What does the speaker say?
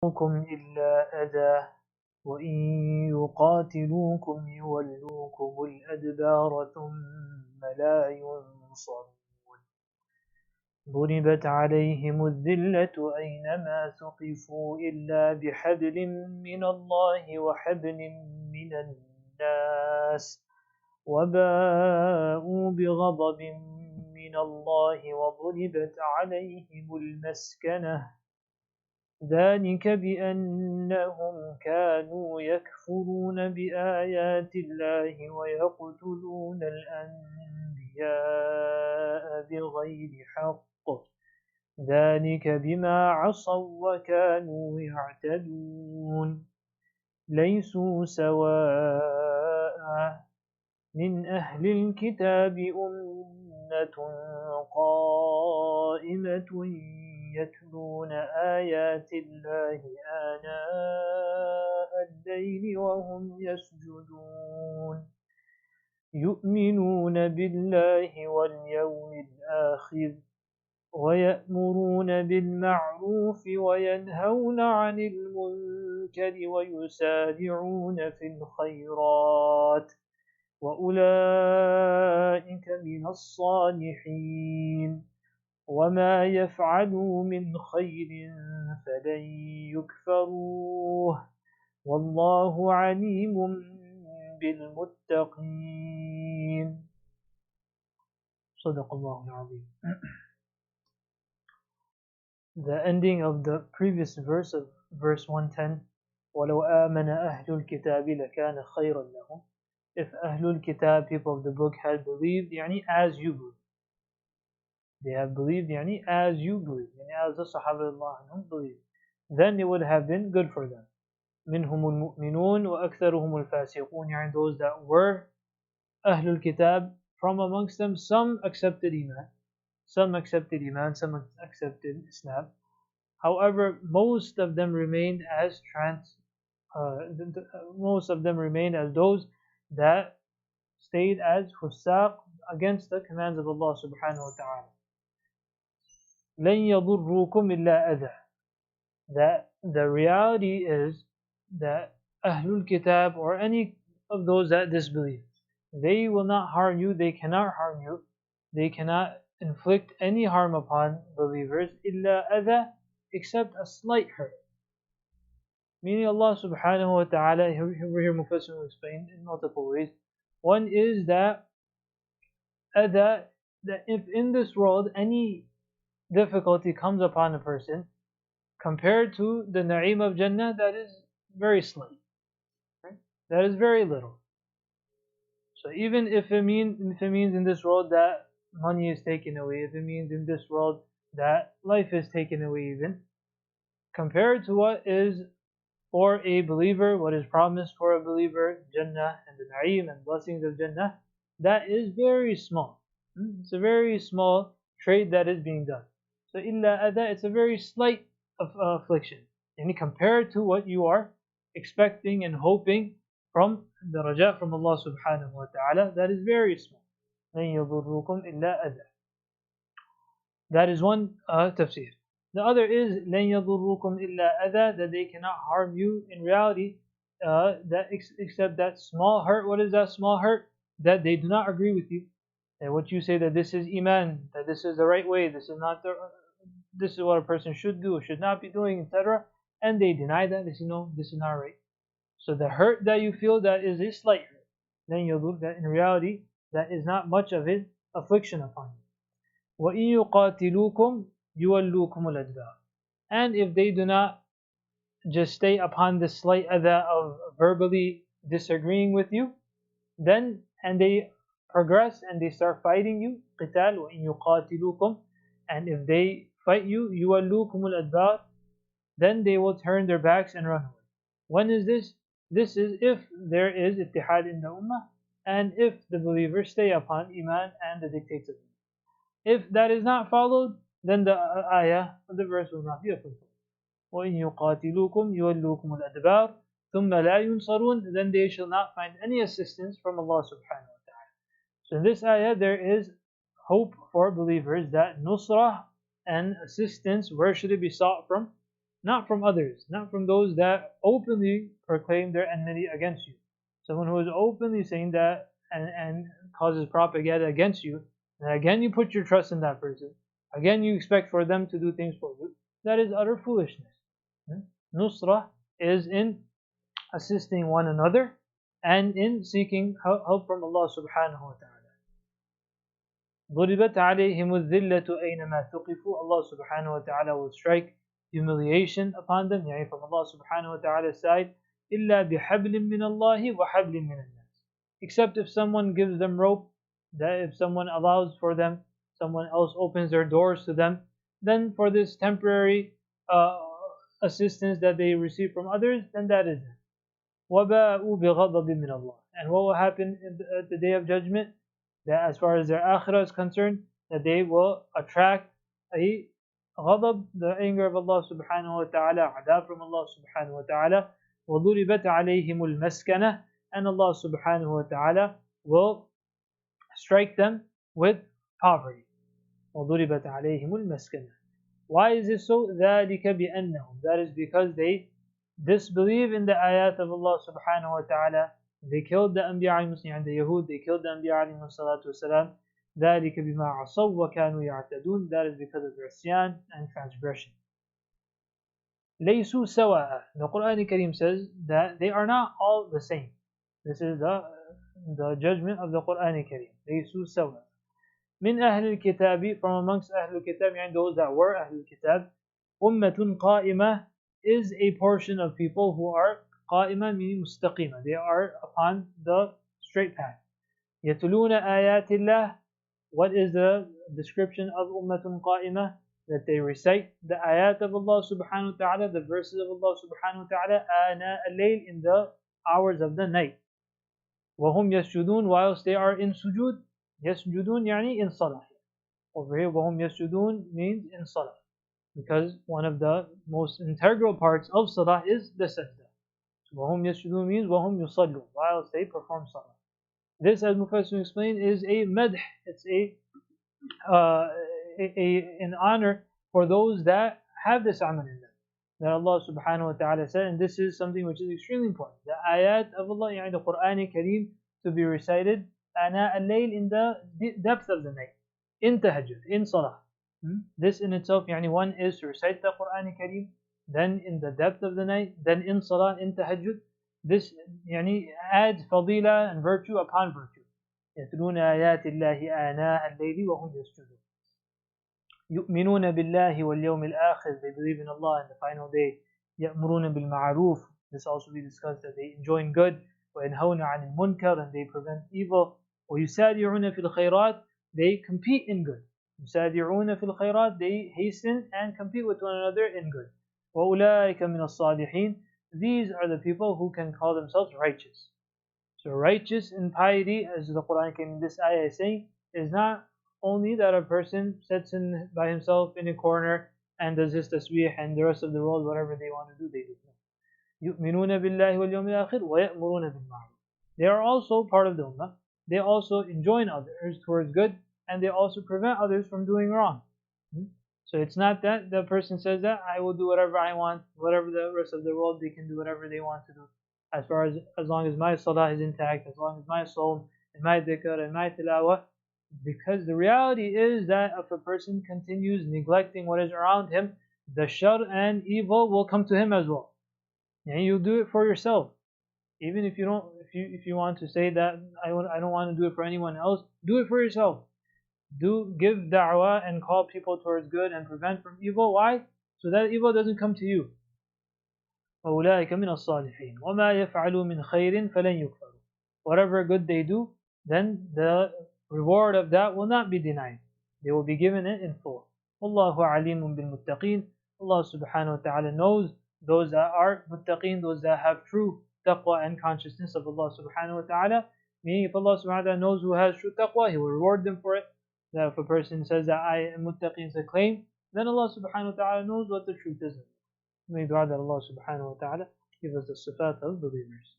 يَضُرُّكُمْ إِلَّا أَذًى وَإِنْ يُقَاتِلُوكُمْ يُوَلُّوكُمُ الْأَدْبَارَ ثُمَّ لَا يُنصَرُونَ ضُرِبَتْ عَلَيْهِمُ الذِّلَّةُ أَيْنَمَا ثُقِفُوا إِلَّا بِحَبْلٍ مِّنَ اللَّهِ وَحَبْلٍ مِّنَ النَّاسِ وَبَاءُوا بِغَضَبٍ مِّنَ اللَّهِ وَضُرِبَتْ عَلَيْهِمُ الْمَسْكَنَةُ ذَلِكَ بِأَنَّهُمْ كَانُوا يَكْفُرُونَ بِآيَاتِ اللَّهِ وَيَقْتُلُونَ الْأَنبِيَاءَ بِغَيْرِ حَقٍّ ذَلِكَ بِمَا عَصَوا وَكَانُوا يَعْتَدُونَ لَيْسُوا سَوَاءً مِنْ أَهْلِ الْكِتَابِ أُمَّةٌ قَائِمَةٌ يَتْلُونَ آيَاتِ اللَّهِ آنَاءَ اللَّيْلِ وَهُمْ يَسْجُدُونَ يُؤْمِنُونَ بِاللَّهِ وَالْيَوْمِ الْآخِرِ وَيَأْمُرُونَ بِالْمَعْرُوفِ وَيَنْهَوْنَ عَنِ الْمُنكَرِ وَيُسَارِعُونَ فِي الْخَيْرَاتِ وَأُولَئِكَ مِنَ الصَّالِحِينَ وَمَا يَفْعَلُوا مِنْ خَيْرٍ فَلَنْ يُكْفَرُوهُ وَاللَّهُ عَلِيمٌ بِالْمُتَّقِينَ. صدق الله العظيم. The ending of the previous verse of verse 110, وَلَوْ آمَنَ أَهْلُ الْكِتَابِ لَكَانَ خَيْرًا لَهُمْ. If Ahlul Kitab, people of the book, had believed, as you believe. They have believed, as you believe, as the Sahaba believed. Then it would have been good for them. مِنْهُمُ الْمُؤْمِنُونَ وَأَكْثَرُهُمُ الْفَاسِقُونَ. Those that were Ahlul Kitab, from amongst them, some accepted Iman, some accepted Islam. However, most of them remained as those that stayed as fusaq against the commands of Allah subhanahu wa ta'ala. لَنْ يَضُرُّكُمْ إِلَّا أَذًى. That the reality is that Ahlul Kitab, or any of those that disbelieve, they will not harm you, they cannot harm you, they cannot inflict any harm upon believers, إِلَّا أَذًى, except a slight hurt. Meaning Allah subhanahu wa ta'ala, over here Mufassir will explain in multiple ways. One is that that if in this world any difficulty comes upon a person, compared to the na'im of Jannah, that is very slight. Right? That is very little. So even if it means in this world that money is taken away, if it means in this world that life is taken away, even compared to what is for a believer, what is promised for a believer, Jannah and the Na'im and blessings of Jannah, that is very small. It's a very small trade that is being done. So illa adha, it's a very slight affliction. And compared to what you are expecting and hoping from the raja from Allah subhanahu wa ta'ala, that is very small. لَنْ يَضُرُّكُمْ إِلَّا أَذًى. That is one tafsir. The other is لَنْ يَضُرُّكُمْ إِلَّا أَذًى, that they cannot harm you in reality, except that small hurt. What is that small hurt? That they do not agree with you. And what you say, that this is Iman, that this is the right way, this is what a person should do, should not be doing, etc. And they deny that. They say, no, this is not right. So the hurt that you feel, that is a slight hurt. Then you look that in reality, that is not much of an affliction upon you. وَإِن يُقَاتِلُوكُمْ يُوَلُّوكُمُ الْأَدْبَارَ. And if they do not just stay upon the slight adha of verbally disagreeing with you, then, and they progress and they start fighting you, قِتَالُ وَإِن يُقَاتِلُوكُمْ, and if they fight you, يُوَلُّوكُمُ الْأَدْبَارَ, then they will turn their backs and run away. When is this? This is if there is ittihad in the ummah, and if the believers stay upon Iman and the dictates of Iman. If that is not followed, then the ayah, the verse will not be fulfilled. وَإِن يُقَاتِلُوكُمْ يُوَلُّوكُمُ الْأَدْبَارَ ثُمَّ لَا يُنصَرُونَ. Then they shall not find any assistance from Allah subhanahu wa ta'ala. So in this ayah there is hope for believers that nusrah and assistance, where should it be sought from? not from others, not from those that openly proclaim their enmity against you. Someone who is openly saying that and causes propaganda against you, and again you put your trust in that person, again you expect for them to do things for you, that is utter foolishness. Nusrah is in assisting one another and in seeking help from Allah subhanahu wa ta'ala. ضربت عليهم الذلة أينما ثقفوا. Allah subhanahu wa ta'ala will strike humiliation upon them, يعني from Allah subhanahu wa ta'ala's side, إلا بحبل من الله وحبل من الناس. Except if someone gives them rope, that if someone allows for them, someone else opens their doors to them, then for this temporary assistance that they receive from others, then that is it. وَبَاءُوا بِغَضَبٍ مِّنَ اللَّهِ. And what will happen at the day of judgment? That as far as their akhirah is concerned, that they will attract a ghadab, the anger of Allah subhanahu wa ta'ala, adab from Allah subhanahu wa ta'ala. وَضُرِبَتْ عَلَيْهِمُ الْمَسْكَنَةِ. And Allah subhanahu wa ta'ala will strike them with poverty. وَضُرِبَتْ عَلَيْهِمُ الْمَسْكَنَةِ. Why is it so? ذَلِكَ بِأَنَّهُمْ. That is because they disbelieve in the ayat of Allah subhanahu wa ta'ala. They killed the Anbiya al-Muslimin and the Yahud, they killed the Anbiya alayhi salatu wasalam. ذَلِكَ بِمَا عَصَوْا وَكَانُوا يَعْتَدُونَ. That is because of their isyan and transgression. لَيْسُوا سَوَاءً. The Quran Kareem says that they are not all the same. This is the judgment of the Quran Kareem. لَيْسُوا سَوَاءً. مِنْ أَهْلِ الْكِتَابِ. From amongst Ahl al-Kitab, and those that were Ahl al-Kitab. أُمَّةٌ قَائِمَةٌ is a portion of people who are قائمة meaning مستقيمة. They are upon the straight path. يتلون آيات الله. What is the description of أمة قائمة? That they recite the ayat of Allah subhanahu wa ta'ala, the verses of Allah subhanahu wa ta'ala, آناء الليل, in the hours of the night. وهم يسجدون, whilst they are in sujood. يسجدون يعني in salah. Over here وهم يسجدون means in salah, because one of the most integral parts of salah is the sajda. وَهُمْ يَسْجُدُونَ means وَهُمْ يُصَلُّونَ, whilst they perform salah. This, as Mufassir explained, is a madh. It's an honor for those that have this amal in them, that Allah subhanahu wa ta'ala said, and this is something which is extremely important. The ayat of Allah, the Quran Kareem, to be recited ana al-layl, in the depth of the night, in tahajjud, in salah. This in itself, one is to recite the Quran Kareem, then in the depth of the night, then in salah, in tahajjud. This adds fadila and virtue upon virtue. يَتْلُونَ آيَاتِ اللَّهِ آنَاءَ اللَّيْلِ وَهُمْ يَسْجُدُونَ. يُؤْمِنُونَ بِاللَّهِ وَالْيَوْمِ الْآخِرِ. They believe in Allah and the final day. يَأْمُرُونَ بِالْمَعْرُوفِ. This also we discussed, that they enjoin good. وَيَنْهَوْنَ عَنِ الْمُنْكَرِ. And they prevent evil. وَيُسَارِعُونَ فِي الْخَيْرَاتِ. They compete in good. يُسَارِعُونَ فِي الْخَيْرَاتِ. They hasten and compete with one another in good. وَأُولَٰئِكَ مِنَ الصَّالِحِينَ. These are the people who can call themselves righteous. So righteous in piety, as the Quran in this ayah is saying, is not only that a person sits by himself in a corner and does his tasbih, and the rest of the world, whatever they want to do, they do. يُؤْمِنُونَ بِاللَّهِ وَالْيَوْمِ الْآخِرِ وَيَأْمُرُونَ بِالْمَعْرُوفِ. They are also part of the ummah. They also enjoin others towards good, and they also prevent others from doing wrong. So it's not that the person says that I will do whatever I want, whatever the rest of the world, they can do whatever they want to do. As long as my salah is intact, as long as my soul and my dhikr and my tilawah. Because the reality is that if a person continues neglecting what is around him, the shar and evil will come to him as well. And you do it for yourself. Even if you don't, if you want to say that I don't want to do it for anyone else, do it for yourself. Give da'wah and call people towards good and prevent from evil. Why? So that evil doesn't come to you. وَأُولَٰئِكَ مِنَ الصَّالِحِينَ وَمَا يَفْعَلُوا مِنْ خَيْرٍ فَلَنْ يُكْفَرُوا. Whatever good they do, then the reward of that will not be denied. They will be given it in full. وَاللَّهُ عَلِيمٌ بِالْمُتَّقِينَ. Allah subhanahu wa ta'ala knows those that are muttaqeen, those that have true taqwa and consciousness of Allah subhanahu wa ta'ala. Meaning, if Allah subhanahu wa ta'ala knows who has true taqwa, He will reward them for it. That if a person says that I am muttaqi as a claim, then Allah subhanahu wa ta'ala knows what the truth is. May dua that Allah subhanahu wa ta'ala give us the sifat of believers.